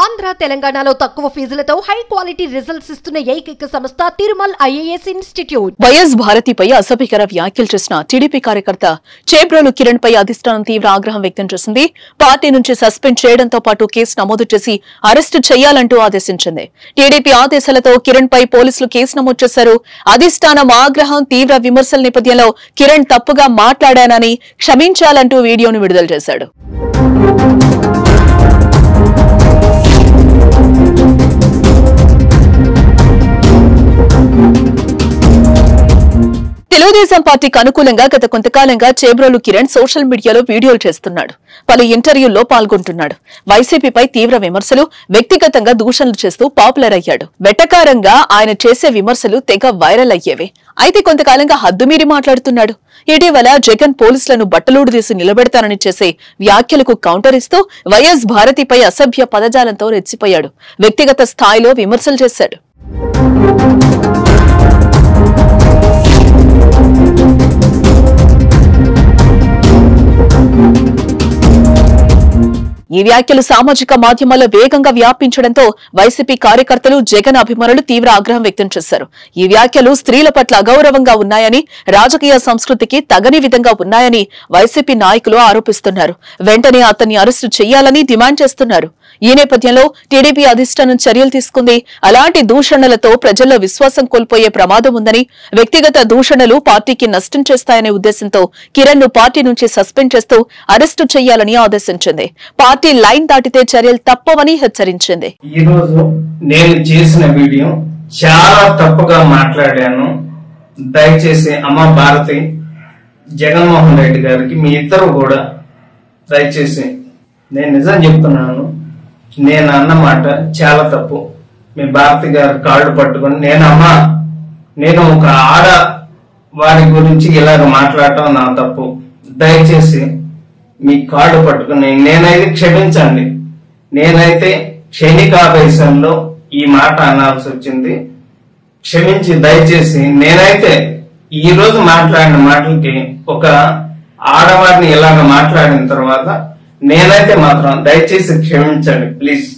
ఆంధ్ర తెలంగాణలో తక్కువ ఫీజులతో high quality results ఇస్తున్న ఏకైక సంస్థ తిరుమల్ ఐఏఎస్ ఇన్స్టిట్యూట్. వైఎస్ భారతిపై అసభ్యకర వ్యాఖ్యలు చేసిన టీడీపీ కార్యకర్త చేబ్రోలు కిరణ్ పై అధిష్టానం తీవ్ర ఆగ్రహం వ్యక్తం చేసింది. పార్టీ నుంచి సస్పెండ్ చేయడంతో పాటు కేసు నమోదు చేసి అరెస్టు చేయాలంటూ ఆదేశించింది. టీడీపీ ఆదేశాలతో కిరణ్ పై పోలీసులు కేసు నమోదు చేశారు. అధిష్టానం ఆగ్రహం తీవ్ర విమర్శల నేపథ్యంలో కిరణ్ తప్పుగా మాట్లాడానని క్షమించాలంటూ వీడియోను విడుదల చేశాడు. తెలుగుదేశం పార్టీకి అనుకూలంగా గత కొంతకాలంగా చేబ్రోలు కిరణ్ సోషల్ మీడియాలో వీడియోలు చేస్తున్నాడు. పలు ఇంటర్వ్యూల్లో పాల్గొంటున్నాడు. వైసీపీపై తీవ్ర విమర్శలు, వ్యక్తిగతంగా దూషణలు చేస్తూ పాపులర్ అయ్యాడు. వెటకారంగా ఆయన చేసే విమర్శలు తెగ వైరల్ అయ్యేవి. అయితే కొంతకాలంగా హద్దుమీరి మాట్లాడుతున్నాడు. ఇటీవల జగన్ పోలీసులను బట్టలూడు తీసి నిలబెడతానని చేసే వ్యాఖ్యలకు కౌంటర్ ఇస్తూ వైఎస్ భారతిపై అసభ్య పదజాలంతో రెచ్చిపోయాడు. వ్యక్తిగత స్థాయిలో విమర్శలు చేశాడు. ఈ వ్యాఖ్యలు సామాజిక మాధ్యమాల్లో వేగంగా వ్యాపించడంతో వైసీపీ కార్యకర్తలు, జగన్ అభిమానులు తీవ్ర ఆగ్రహం వ్యక్తం చేశారు. ఈ వ్యాఖ్యలు స్త్రీల పట్ల అగౌరవంగా ఉన్నాయని, రాజకీయ సంస్కృతికి తగని విధంగా ఉన్నాయని వైసీపీ నాయకులు ఆరోపిస్తున్నారు. వెంటనే అతన్ని అరెస్టు చేయాలని డిమాండ్ చేస్తున్నారు. ఈ నేపథ్యంలో టీడీపీ అధిష్టానం చర్యలు తీసుకుంది. అలాంటి దూషణలతో ప్రజల్లో విశ్వాసం కోల్పోయే ప్రమాదం ఉందని, వ్యక్తిగత దూషణలు పార్టీకి నష్టం చేస్తాయనే ఉద్దేశంతో కిరణ్ ను పార్టీ నుంచి సస్పెండ్ చేస్తూ అరెస్టు చేయాలని ఆదేశించింది. పార్టీ లైన్ దాటితే చర్యలు తప్పవని హెచ్చరించింది. ఈ రోజు నేను చేసిన వీడియో చాలా తప్పుగా మాట్లాడాను. దయచేసి అమ్మ భారతి, జగన్మోహన్ రెడ్డి గారికి మీ ఇద్దరు కూడా దయచేసి నేను నిజం చెప్తున్నాను. నేను అన్నమాట చాలా తప్పు. మీ భారతి గారు కాళ్ళు పట్టుకుని నేను ఒక ఆడ వారి గురించి ఇలాగ మాట్లాడటం నా తప్పు. దయచేసి మీ కాళ్ళు పట్టుకుని నేనైతే క్షమించండి. నేనైతే క్షణికావేశంలో ఈ మాట అనాల్సి వచ్చింది. క్షమించి దయచేసి నేనైతే ఈ రోజు మాట్లాడిన మాటలకి ఒక ఆడవారిని ఇలాగ మాట్లాడిన తర్వాత నేనైతే మాత్రం దయచేసి క్షమించండి ప్లీజ్.